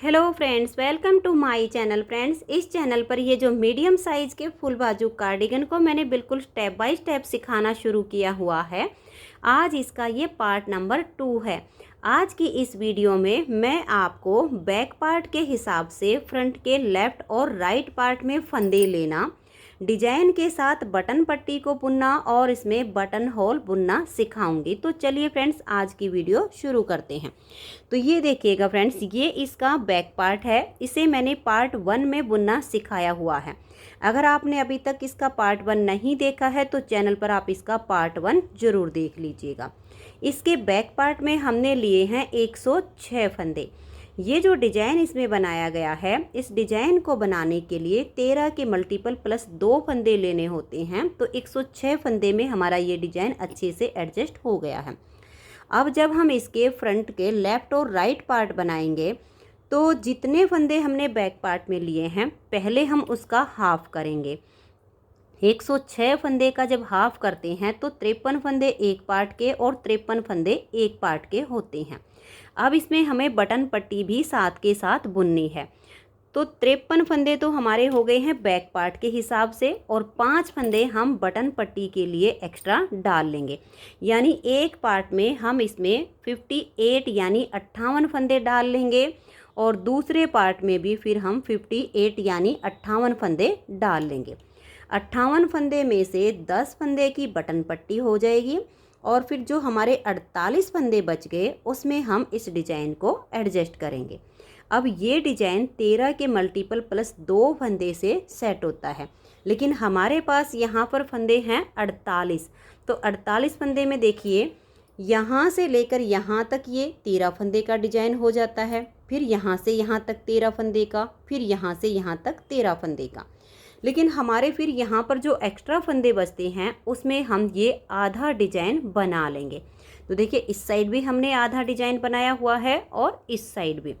Hello friends, welcome to my channel. Friends, इस channel पर ये जो मीडियम साइज़ के फुल बाजू कार्डिगन को मैंने बिल्कुल स्टेप बाय स्टेप सिखाना शुरू किया हुआ है। आज इसका ये पार्ट नंबर 2 है। आज की इस वीडियो में मैं आपको बैक पार्ट के हिसाब से फ्रंट के लेफ़्ट और राइट पार्ट में फंदे लेना, डिजाइन के साथ बटन पट्टी को बुनना और इसमें बटन होल बुनना सिखाऊंगी। तो चलिए फ्रेंड्स, आज की वीडियो शुरू करते हैं। तो ये देखिएगा फ्रेंड्स, ये इसका बैक पार्ट है। इसे मैंने पार्ट 1 में बुनना सिखाया हुआ है। अगर आपने अभी तक इसका पार्ट 1 नहीं देखा है तो चैनल पर आप इसका पार्ट 1 ज़रूर देख लीजिएगा। इसके बैक पार्ट में हमने लिए हैं 106 फंदे। ये जो डिजाइन इसमें बनाया गया है, इस डिजाइन को बनाने के लिए 13 के मल्टीपल प्लस 2 फंदे लेने होते हैं। तो 106 फंदे में हमारा ये डिजाइन अच्छे से एडजस्ट हो गया है। अब जब हम इसके फ्रंट के लेफ़्ट और राइट पार्ट बनाएंगे तो जितने फंदे हमने बैक पार्ट में लिए हैं, पहले हम उसका हाफ करेंगे। 106 फंदे का जब हाफ करते हैं तो 53 फंदे एक पार्ट के और 53 फंदे एक पार्ट के होते हैं। अब इसमें हमें बटन पट्टी भी साथ के साथ बुननी है। तो 53 फंदे तो हमारे हो गए हैं बैक पार्ट के हिसाब से, और 5 फंदे हम बटन पट्टी के लिए एक्स्ट्रा डाल लेंगे। यानी एक पार्ट में हम इसमें 58 यानी 58 फंदे डाल लेंगे, और दूसरे पार्ट में भी फिर हम 58 यानी 58 फंदे डाल लेंगे। 58 फंदे में से 10 फंदे की बटन पट्टी हो जाएगी, और फिर जो हमारे 48 फंदे बच गए उसमें हम इस डिजाइन को एडजस्ट करेंगे। अब ये डिजाइन 13 के मल्टीपल प्लस 2 फंदे से सेट होता है, लेकिन हमारे पास यहाँ पर फंदे हैं 48। तो 48 फंदे में देखिए, यहाँ से लेकर यहाँ तक ये 13 फंदे का डिजाइन हो जाता है, फिर यहाँ से यहाँ तक 13 फंदे का, फिर यहाँ से यहाँ तक 13 फंदे का। लेकिन हमारे फिर यहाँ पर जो एक्स्ट्रा फंदे बचते हैं उसमें हम ये आधा डिजाइन बना लेंगे। तो देखिए, इस साइड भी हमने आधा डिजाइन बनाया हुआ है और इस साइड भी।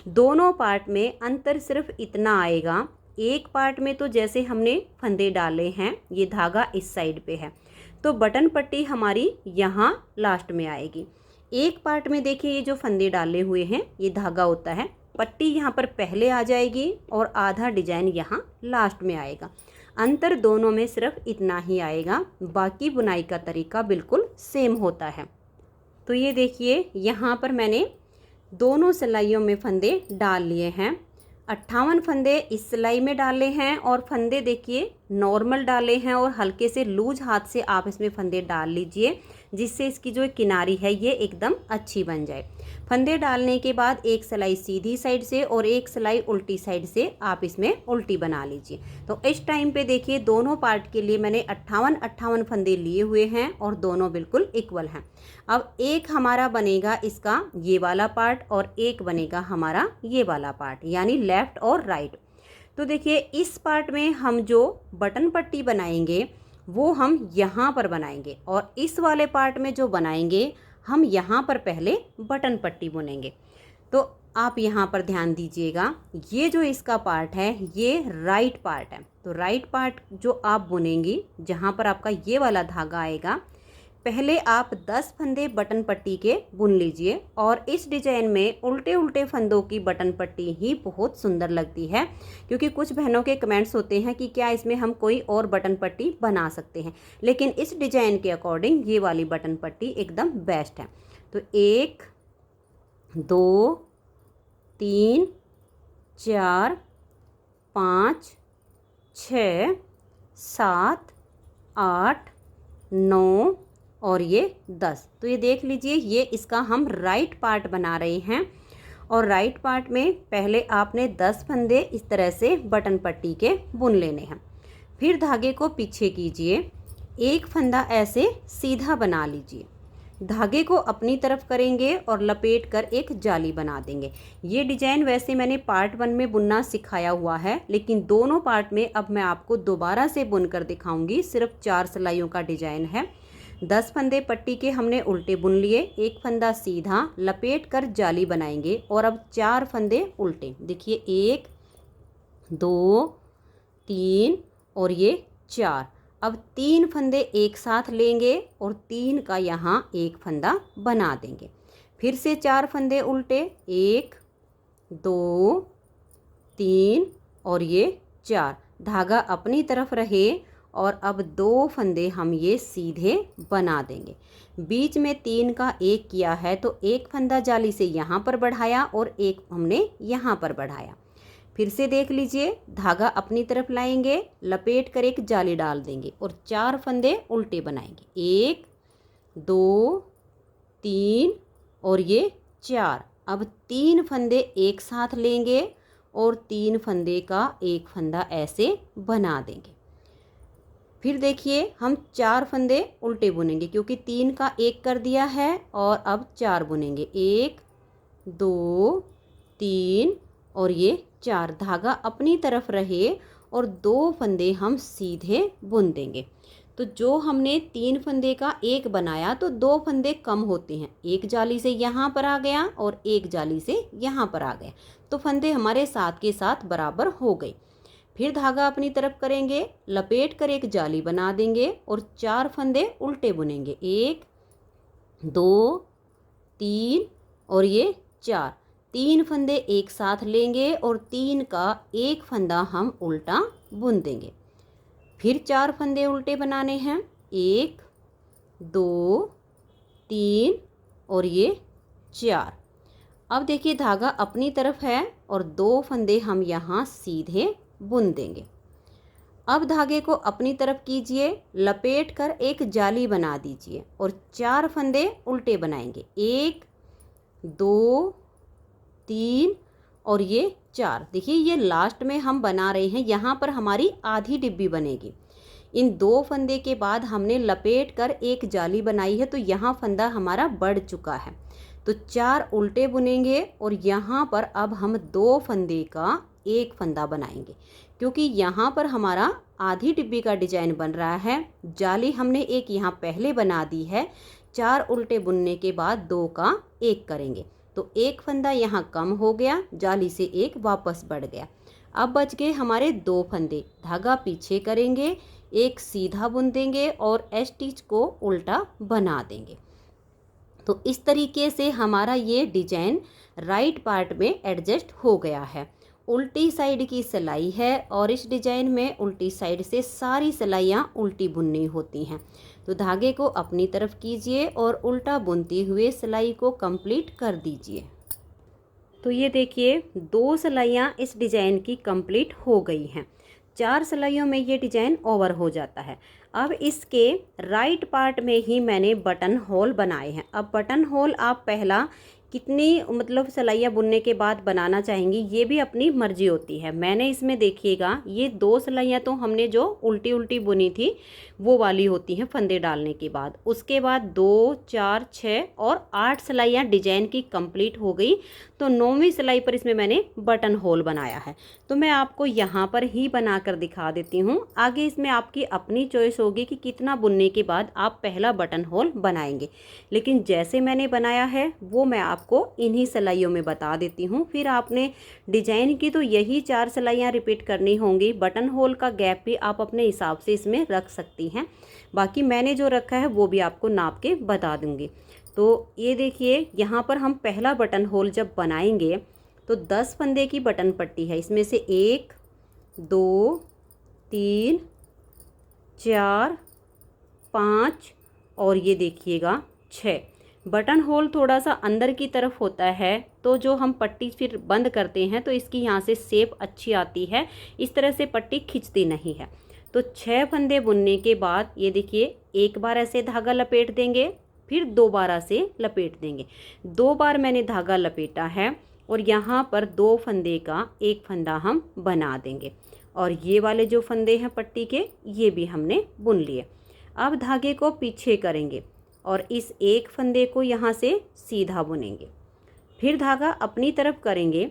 दोनों पार्ट में अंतर सिर्फ इतना आएगा, एक पार्ट में तो जैसे हमने फंदे डाले हैं, ये धागा इस साइड पे है तो बटन पट्टी हमारी यहाँ लास्ट में आएगी। एक पार्ट में देखिए, ये जो फंदे डाले हुए हैं ये धागा होता है, पट्टी यहाँ पर पहले आ जाएगी और आधा डिजाइन यहाँ लास्ट में आएगा। अंतर दोनों में सिर्फ इतना ही आएगा, बाकी बुनाई का तरीका बिल्कुल सेम होता है। तो ये देखिए, यहाँ पर मैंने दोनों सिलाइयों में फंदे डाल लिए हैं। 58 फंदे इस सिलाई में डाले हैं, और फंदे देखिए नॉर्मल डाले हैं, और हल्के से लूज हाथ से आप इसमें फंदे डाल लीजिए, जिससे इसकी जो किनारी है ये एकदम अच्छी बन जाए। फंदे डालने के बाद एक सिलाई सीधी साइड से और एक सिलाई उल्टी साइड से आप इसमें उल्टी बना लीजिए। तो इस टाइम पे देखिए, दोनों पार्ट के लिए मैंने 58 फंदे लिए हुए हैं और दोनों बिल्कुल इक्वल हैं। अब एक हमारा बनेगा इसका ये वाला पार्ट, और एक बनेगा हमारा ये वाला पार्ट, यानी लेफ़्ट और राइट। तो देखिए, इस पार्ट में हम जो बटन पट्टी बनाएंगे वो हम यहाँ पर बनाएंगे, और इस वाले पार्ट में जो बनाएंगे हम यहाँ पर पहले बटन पट्टी बुनेंगे। तो आप यहाँ पर ध्यान दीजिएगा, ये जो इसका पार्ट है ये राइट पार्ट है। तो राइट पार्ट जो आप बुनेंगी, जहाँ पर आपका ये वाला धागा आएगा, पहले आप 10 फंदे बटन पट्टी के बुन लीजिए। और इस डिजाइन में उल्टे उल्टे फंदों की बटन पट्टी ही बहुत सुंदर लगती है, क्योंकि कुछ बहनों के कमेंट्स होते हैं कि क्या इसमें हम कोई और बटन पट्टी बना सकते हैं, लेकिन इस डिजाइन के अकॉर्डिंग ये वाली बटन पट्टी एकदम बेस्ट है। तो 1 2 3 4 5 6 7 8 9 और ये 10। तो ये देख लीजिए, ये इसका हम राइट पार्ट बना रहे हैं, और राइट पार्ट में पहले आपने 10 फंदे इस तरह से बटन पट्टी के बुन लेने हैं। फिर धागे को पीछे कीजिए, एक फंदा ऐसे सीधा बना लीजिए, धागे को अपनी तरफ करेंगे और लपेट कर एक जाली बना देंगे। ये डिजाइन वैसे मैंने पार्ट 1 में बुनना सिखाया हुआ है, लेकिन दोनों पार्ट में अब मैं आपको दोबारा से बुनकर दिखाऊंगी। सिर्फ 4 सिलाइयों का डिजाइन है। 10 फंदे पट्टी के हमने उल्टे बुन लिए, एक फंदा सीधा लपेट कर जाली बनाएंगे, और अब 4 फंदे उल्टे। देखिए, 1 2 3 और ये 4। अब 3 फंदे एक साथ लेंगे और 3 का यहाँ एक फंदा बना देंगे। फिर से 4 फंदे उल्टे, 1 2 3 और ये 4। धागा अपनी तरफ रहे और अब 2 फंदे हम ये सीधे बना देंगे। बीच में 3 का 1 किया है तो एक फंदा जाली से यहाँ पर बढ़ाया और एक हमने यहाँ पर बढ़ाया। फिर से देख लीजिए, धागा अपनी तरफ लाएंगे, लपेट कर एक जाली डाल देंगे और 4 फंदे उल्टे बनाएंगे। 1 2 3 और ये 4। अब 3 फंदे एक साथ लेंगे और 3 फंदे का एक फंदा ऐसे बना देंगे। फिर देखिए हम 4 फंदे उल्टे बुनेंगे क्योंकि 3 का 1 कर दिया है और अब 4 बुनेंगे। 1 2 3 और ये 4। धागा अपनी तरफ रहे और 2 फंदे हम सीधे बुन देंगे। तो जो हमने 3 फंदे का 1 बनाया तो 2 फंदे कम होते हैं। एक जाली से यहाँ पर आ गया और एक जाली से यहाँ पर आ गया, तो फंदे हमारे साथ के साथ बराबर हो गए। फिर धागा अपनी तरफ करेंगे, लपेट कर एक जाली बना देंगे और 4 फंदे उल्टे बुनेंगे। 1 2 3 और ये 4। 3 फंदे एक साथ लेंगे और 3 का एक फंदा हम उल्टा बुन देंगे। फिर 4 फंदे उल्टे बनाने हैं। 1 2 3 और ये 4। अब देखिए धागा अपनी तरफ है और 2 फंदे हम यहाँ सीधे बुन देंगे। अब धागे को अपनी तरफ कीजिए, लपेट कर एक जाली बना दीजिए और 4 फंदे उल्टे बनाएंगे। 1 2 3 और ये 4। देखिए ये लास्ट में हम बना रहे हैं, यहाँ पर हमारी आधी डिब्बी बनेगी। इन 2 फंदे के बाद हमने लपेट कर एक जाली बनाई है तो यहाँ फंदा हमारा बढ़ चुका है, तो 4 उल्टे बुनेंगे और यहाँ पर अब हम 2 फंदे का एक फंदा बनाएंगे क्योंकि यहाँ पर हमारा आधी डिब्बी का डिजाइन बन रहा है। जाली हमने एक यहाँ पहले बना दी है। 4 उल्टे बुनने के बाद 2 का 1 करेंगे तो एक फंदा यहाँ कम हो गया, जाली से एक वापस बढ़ गया। अब बच गए हमारे 2 फंदे। धागा पीछे करेंगे, एक सीधा बुन देंगे और स्टिच को उल्टा बना देंगे। तो इस तरीके से हमारा ये डिजाइन राइट पार्ट में एडजस्ट हो गया है। उल्टी साइड की सिलाई है और इस डिजाइन में उल्टी साइड से सारी सिलाइयाँ उल्टी बुननी होती हैं। तो धागे को अपनी तरफ कीजिए और उल्टा बुनते हुए सिलाई को कंप्लीट कर दीजिए। तो ये देखिए 2 सिलाइयाँ इस डिजाइन की कंप्लीट हो गई हैं। 4 सिलाइयों में ये डिजाइन ओवर हो जाता है। अब इसके राइट पार्ट में ही मैंने बटन होल बनाए हैं। अब बटन होल आप पहला कितनी मतलब सिलाइयाँ बुनने के बाद बनाना चाहेंगी ये भी अपनी मर्जी होती है। मैंने इसमें देखिएगा ये 2 सिलाइयाँ तो हमने जो उल्टी उल्टी बुनी थी वो वाली होती हैं फंदे डालने के बाद। उसके बाद 2 4 6 और 8 सिलाइयाँ डिजाइन की कंप्लीट हो गई। तो 9वीं सिलाई पर इसमें मैंने बटन होल बनाया है, तो मैं आपको यहाँ पर ही बना कर दिखा देती हूँ। आगे इसमें आपकी अपनी चॉइस होगी कि कितना बुनने के बाद आप पहला बटन होल बनाएंगे, लेकिन जैसे मैंने बनाया है वो मैं आपको इन्हीं सिलाइयों में बता देती हूँ। फिर आपने डिजाइन की तो यही 4 सिलाइयाँ रिपीट करनी होंगी। बटन होल का गैप भी आप अपने हिसाब से इसमें रख सकती हैं, बाकी मैंने जो रखा है वो भी आपको नाप के बता दूंगी। तो ये देखिए यहाँ पर हम पहला बटन होल जब बनाएंगे तो 10 फंदे की बटन पट्टी है। इसमें से 1 2 3 4 5 और ये देखिएगा 6। बटन होल थोड़ा सा अंदर की तरफ होता है तो जो हम पट्टी फिर बंद करते हैं तो इसकी यहाँ से शेप अच्छी आती है, इस तरह से पट्टी खिंचती नहीं है। तो 6 फंदे बुनने के बाद ये देखिए एक बार ऐसे धागा लपेट देंगे, फिर दोबारा से लपेट देंगे। 2 बार मैंने धागा लपेटा है और यहाँ पर 2 फंदे का एक फंदा हम बना देंगे और ये वाले जो फंदे हैं पट्टी के ये भी हमने बुन लिए। अब धागे को पीछे करेंगे और इस एक फंदे को यहाँ से सीधा बुनेंगे। फिर धागा अपनी तरफ करेंगे।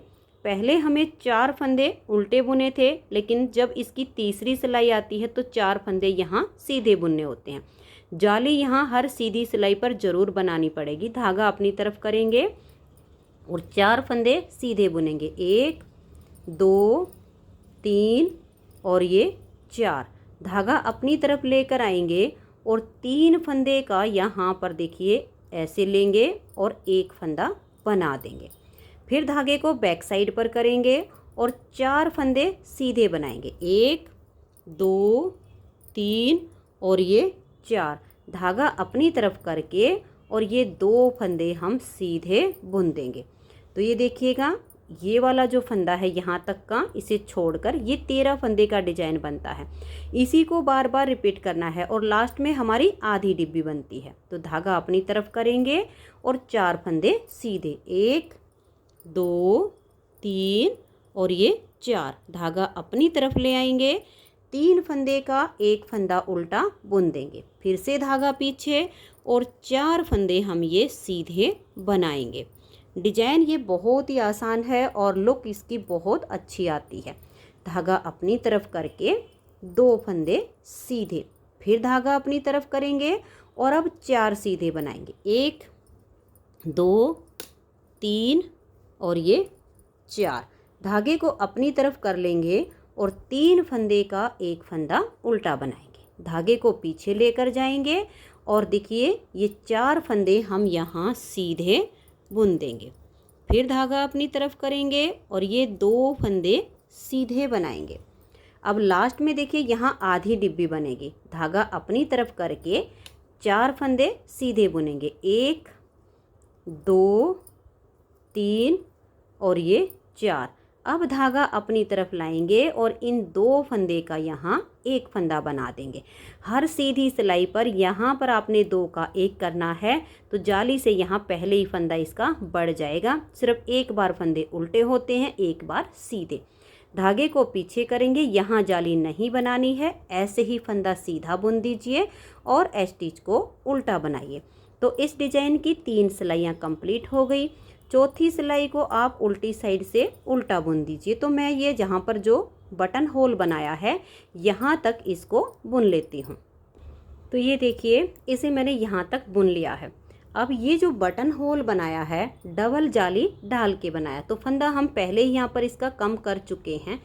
पहले हमें 4 फंदे उल्टे बुने थे, लेकिन जब इसकी तीसरी सिलाई आती है तो 4 फंदे यहाँ सीधे बुनने होते हैं। जाली यहाँ हर सीधी सिलाई पर ज़रूर बनानी पड़ेगी। धागा अपनी तरफ करेंगे और 4 फंदे सीधे बुनेंगे। 1 2 3 और ये 4। धागा अपनी तरफ लेकर आएंगे और 3 फंदे का यहाँ पर देखिए ऐसे लेंगे और एक फंदा बना देंगे। फिर धागे को बैक साइड पर करेंगे और 4 फंदे सीधे बनाएंगे, 1 2 3 और ये 4। धागा अपनी तरफ करके और ये 2 फंदे हम सीधे बुन देंगे। तो ये देखिएगा, ये वाला जो फंदा है यहाँ तक का, इसे छोड़कर ये 13 फंदे का डिजाइन बनता है। इसी को बार बार रिपीट करना है और लास्ट में हमारी आधी डिब्बी बनती है। तो धागा अपनी तरफ करेंगे और 4 फंदे सीधे, 1 2 3 और ये 4। धागा अपनी तरफ ले आएंगे, 3 फंदे का 1 फंदा उल्टा बुन देंगे, फिर से धागा पीछे और 4 फंदे हम ये सीधे बनाएंगे। डिजाइन ये बहुत ही आसान है और लुक इसकी बहुत अच्छी आती है। धागा अपनी तरफ करके 2 फंदे सीधे, फिर धागा अपनी तरफ करेंगे और अब 4 सीधे बनाएंगे, 1 2 3 और ये 4। धागे को अपनी तरफ कर लेंगे और 3 फंदे का 1 फंदा उल्टा बनाएंगे, धागे को पीछे लेकर जाएंगे और देखिए ये 4 फंदे हम यहाँ सीधे बुन देंगे। फिर धागा अपनी तरफ करेंगे और ये 2 फंदे सीधे बनाएंगे। अब लास्ट में देखिए यहाँ आधी डिब्बी बनेगी, धागा अपनी तरफ करके 4 फंदे सीधे बुनेंगे, 1 2 3 और ये 4। अब धागा अपनी तरफ लाएंगे और इन 2 फंदे का यहाँ 1 फंदा बना देंगे। हर सीधी सिलाई पर यहाँ पर आपने 2 का 1 करना है, तो जाली से यहाँ पहले ही फंदा इसका बढ़ जाएगा। सिर्फ एक बार फंदे उल्टे होते हैं, एक बार सीधे। धागे को पीछे करेंगे, यहाँ जाली नहीं बनानी है, ऐसे ही फंदा सीधा बुन दीजिए और स्टिच को उल्टा बनाइए। तो इस डिजाइन की 3 सिलाइयाँ कंप्लीट हो गई। चौथी सिलाई को आप उल्टी साइड से उल्टा बुन दीजिए। तो मैं ये जहाँ पर जो बटन होल बनाया है यहाँ तक इसको बुन लेती हूँ। तो ये देखिए, इसे मैंने यहाँ तक बुन लिया है। अब ये जो बटन होल बनाया है डबल जाली डाल के बनाया, तो फंदा हम पहले ही यहाँ पर इसका कम कर चुके हैं।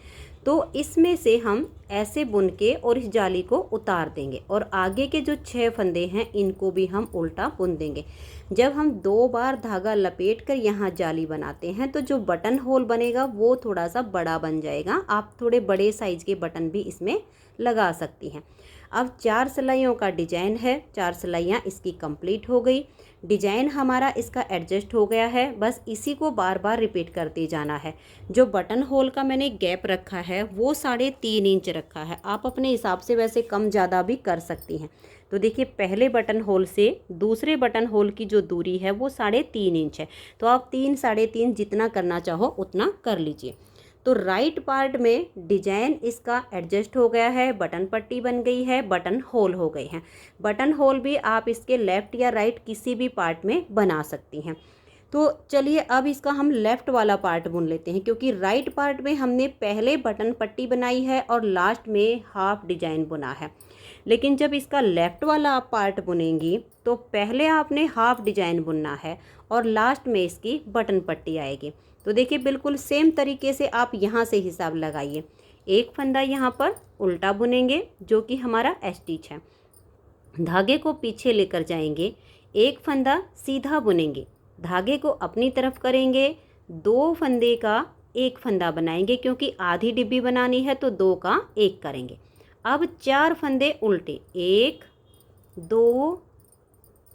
तो इसमें से हम ऐसे बुन के और इस जाली को उतार देंगे और आगे के जो 6 फंदे हैं इनको भी हम उल्टा बुन देंगे। जब हम 2 बार धागा लपेट कर यहाँ जाली बनाते हैं तो जो बटन होल बनेगा वो थोड़ा सा बड़ा बन जाएगा। आप थोड़े बड़े साइज के बटन भी इसमें लगा सकती हैं। अब 4 सिलाइयों का डिजाइन है, 4 सिलाइयाँ इसकी कंप्लीट हो गई। डिजाइन हमारा इसका एडजस्ट हो गया है, बस इसी को बार बार रिपीट करते जाना है। जो बटन होल का मैंने गैप रखा है वो 3.5 इंच रखा है, आप अपने हिसाब से वैसे कम ज़्यादा भी कर सकती हैं। तो देखिए, पहले बटन होल से दूसरे बटन होल की जो दूरी है वो 3.5 इंच है, तो आप 3 3.5 जितना करना चाहो उतना कर लीजिए। तो राइट पार्ट में डिजाइन इसका एडजस्ट हो गया है, बटन पट्टी बन गई है, बटन होल हो गए हैं। बटन होल भी आप इसके लेफ़्ट या राइट किसी भी पार्ट में बना सकती हैं। तो चलिए अब इसका हम लेफ़्ट वाला पार्ट बुन लेते हैं, क्योंकि राइट पार्ट में हमने पहले बटन पट्टी बनाई है और लास्ट में हाफ डिजाइन बुना है। लेकिन जब इसका लेफ़्ट वाला आप पार्ट बुनेंगी तो पहले आपने हाफ डिजाइन बुनना है और लास्ट में इसकी बटन पट्टी आएगी। तो देखिए, बिल्कुल सेम तरीके से आप यहाँ से हिसाब लगाइए। एक फंदा यहाँ पर उल्टा बुनेंगे जो कि हमारा स्टिच है, धागे को पीछे लेकर जाएंगे, एक फंदा सीधा बुनेंगे, धागे को अपनी तरफ करेंगे, 2 फंदे का 1 फंदा बनाएंगे, क्योंकि आधी डिब्बी बनानी है तो 2 का 1 करेंगे। अब 4 फंदे उल्टे, 1 2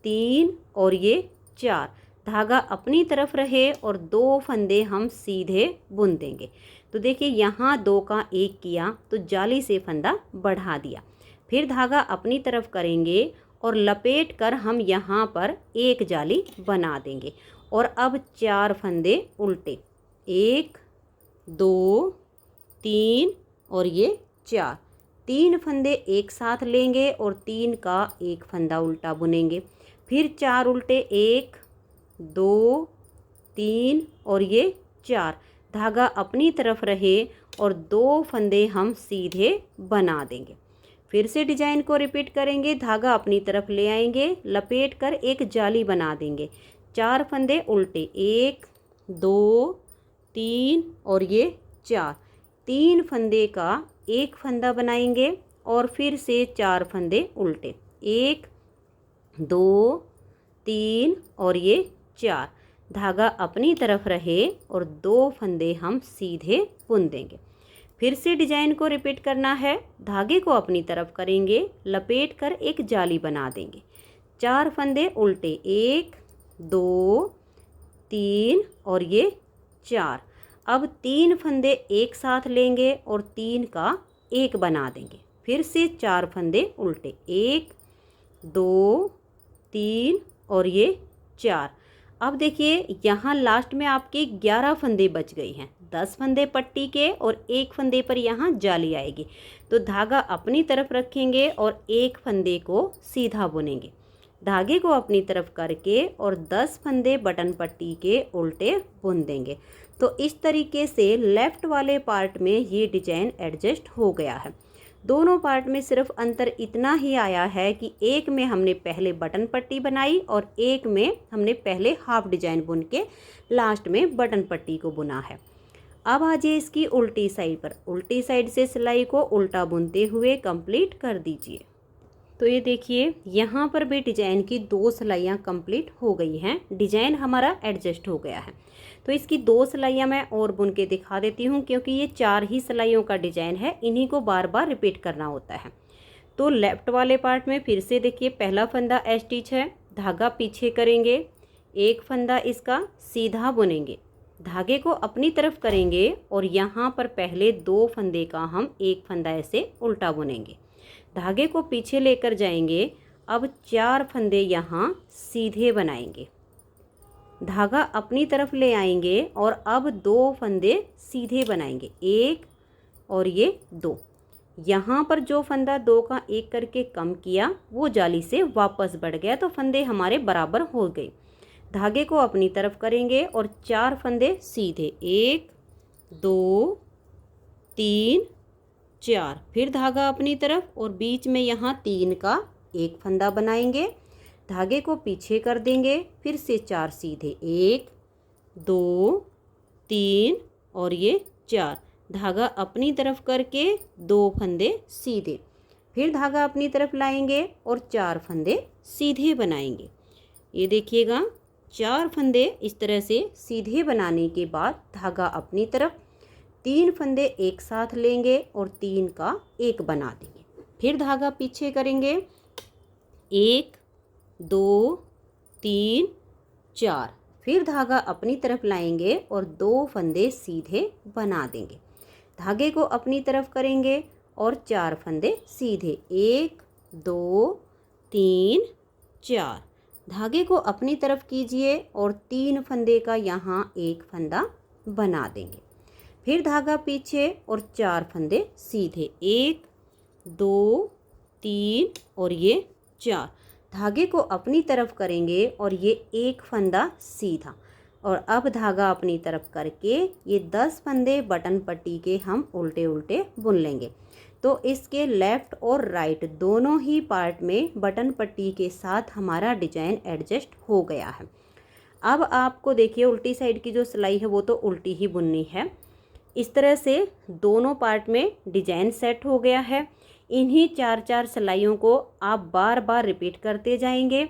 3 और ये 4। धागा अपनी तरफ रहे और 2 फंदे हम सीधे बुन देंगे। तो देखिए, यहाँ 2 का 1 किया तो जाली से फंदा बढ़ा दिया, फिर धागा अपनी तरफ करेंगे और लपेट कर हम यहाँ पर 1 जाली बना देंगे। और अब 4 फंदे उल्टे, 1 2 3 और ये 4। 3 फंदे एक साथ लेंगे और 3 का 1 फंदा उल्टा बुनेंगे, फिर 4 उल्टे, 1 2 3 और ये 4। धागा अपनी तरफ रहे और 2 फंदे हम सीधे बना देंगे। फिर से डिजाइन को रिपीट करेंगे, धागा अपनी तरफ ले आएंगे, लपेट कर 1 जाली बना देंगे, 4 फंदे उल्टे, 1 2 3 और ये 4। 3 फंदे का 1 फंदा बनाएंगे और फिर से 4 फंदे उल्टे, 1 2 3 और ये 4। धागा अपनी तरफ रहे और 2 फंदे हम सीधे बुन देंगे। फिर से डिजाइन को रिपीट करना है। धागे को अपनी तरफ करेंगे, लपेट कर एक जाली बना देंगे। 4 फंदे उल्टे, 1 2 3 और ये 4। अब 3 फंदे एक साथ लेंगे और 3 का एक बना देंगे। फिर से 4 फंदे उल्टे, 1 2 3 और ये 4। अब देखिए यहाँ लास्ट में आपके 11 फंदे बच गई हैं। 10 फंदे पट्टी के और 1 फंदे पर यहाँ जाली आएगी। तो धागा अपनी तरफ रखेंगे और 1 फंदे को सीधा बुनेंगे। धागे को अपनी तरफ करके और 10 फंदे बटन पट्टी के उल्टे बुन देंगे। तो इस तरीके से लेफ़्ट वाले पार्ट में ये डिजाइन एडजस्ट हो गया है। दोनों पार्ट में सिर्फ अंतर इतना ही आया है कि एक में हमने पहले बटन पट्टी बनाई और एक में हमने पहले हाफ डिजाइन बुन के लास्ट में बटन पट्टी को बुना है। अब आ जाइए इसकी उल्टी साइड पर। उल्टी साइड से सिलाई को उल्टा बुनते हुए कंप्लीट कर दीजिए। तो ये देखिए यहाँ पर भी डिजाइन की 2 सिलाइयाँ कंप्लीट हो गई हैं। डिजाइन हमारा एडजस्ट हो गया है। तो इसकी 2 सिलाइयाँ मैं और बुन के दिखा देती हूँ, क्योंकि ये 4 ही सिलाइयों का डिजाइन है, इन्हीं को बार बार रिपीट करना होता है। तो लेफ्ट वाले पार्ट में फिर से देखिए पहला फंदा स्टिच है, धागा पीछे करेंगे, 1 फंदा इसका सीधा बुनेंगे, धागे को अपनी तरफ करेंगे और यहाँ पर पहले 2 फंदे का हम 1 फंदा ऐसे उल्टा बुनेंगे। धागे को पीछे लेकर जाएंगे। अब 4 फंदे यहाँ सीधे बनाएंगे, धागा अपनी तरफ ले आएंगे और अब 2 फंदे सीधे बनाएंगे, 1 और ये 2। यहाँ पर जो फंदा 2 का 1 करके कम किया वो जाली से वापस बढ़ गया, तो फंदे हमारे बराबर हो गए। धागे को अपनी तरफ करेंगे और 4 फंदे सीधे, 1 2 3 4। फिर धागा अपनी तरफ और बीच में यहाँ 3 का 1 फंदा बनाएंगे, धागे को पीछे कर देंगे, फिर से 4 सीधे, 1 2 3 और ये 4। धागा अपनी तरफ करके 2 फंदे सीधे, फिर धागा अपनी तरफ लाएंगे और 4 फंदे सीधे बनाएंगे। ये देखिएगा 4 फंदे इस तरह से सीधे बनाने के बाद धागा अपनी तरफ, 3 फंदे एक साथ लेंगे और 3 का 1 बना देंगे। फिर धागा पीछे करेंगे, 1 2 3 4। फिर धागा अपनी तरफ लाएंगे और 2 फंदे सीधे बना देंगे। धागे को अपनी तरफ करेंगे और 4 फंदे सीधे, 1 2 3 4। धागे को अपनी तरफ कीजिए और 3 फंदे का यहाँ 1 फंदा बना देंगे। फिर धागा पीछे और 4 फंदे सीधे, 1 2 3 और ये 4। धागे को अपनी तरफ करेंगे और ये 1 फंदा सीधा, और अब धागा अपनी तरफ करके ये 10 फंदे बटन पट्टी के हम उल्टे उल्टे बुन लेंगे। तो इसके लेफ़्ट और राइट दोनों ही पार्ट में बटन पट्टी के साथ हमारा डिजाइन एडजस्ट हो गया है। अब आपको देखिए उल्टी साइड की जो सिलाई है वो तो उल्टी ही बुननी है। इस तरह से दोनों पार्ट में डिजाइन सेट हो गया है। इन्हीं 4-4 सिलाइयों को आप बार बार रिपीट करते जाएंगे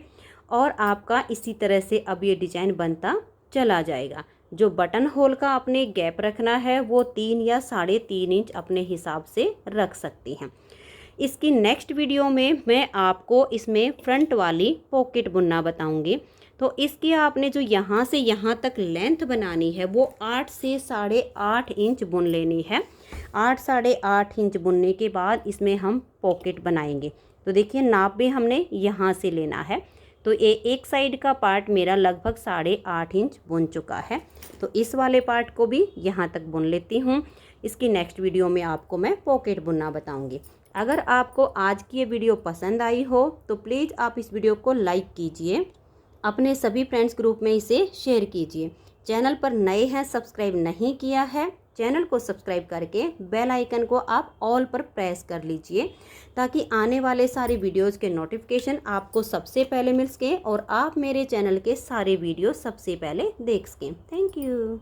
और आपका इसी तरह से अब ये डिजाइन बनता चला जाएगा। जो बटन होल का आपने गैप रखना है वो 3 या 3.5 इंच अपने हिसाब से रख सकती हैं। इसकी नेक्स्ट वीडियो में मैं आपको इसमें फ्रंट वाली पॉकेट बुनना बताऊंगी। तो इसकी आपने जो यहाँ से यहाँ तक लेंथ बनानी है वो 8 से 8.5 इंच बुन लेनी है। 8 8.5 इंच बुनने के बाद इसमें हम पॉकेट बनाएंगे। तो देखिए नाप भी हमने यहाँ से लेना है। तो ये एक साइड का पार्ट मेरा लगभग 8.5 इंच बुन चुका है। तो इस वाले पार्ट को भी यहाँ तक बुन लेती हूँ। इसकी नेक्स्ट वीडियो में आपको मैं पॉकेट बुनना बताऊँगी। अगर आपको आज की ये वीडियो पसंद आई हो तो प्लीज़ आप इस वीडियो को लाइक कीजिए, अपने सभी फ्रेंड्स ग्रुप में इसे शेयर कीजिए। चैनल पर नए हैं, सब्सक्राइब नहीं किया है, चैनल को सब्सक्राइब करके बेल आइकन को आप ऑल पर प्रेस कर लीजिए ताकि आने वाले सारे वीडियोस के नोटिफिकेशन आपको सबसे पहले मिल सकें और आप मेरे चैनल के सारे वीडियो सबसे पहले देख सकें। Thank you.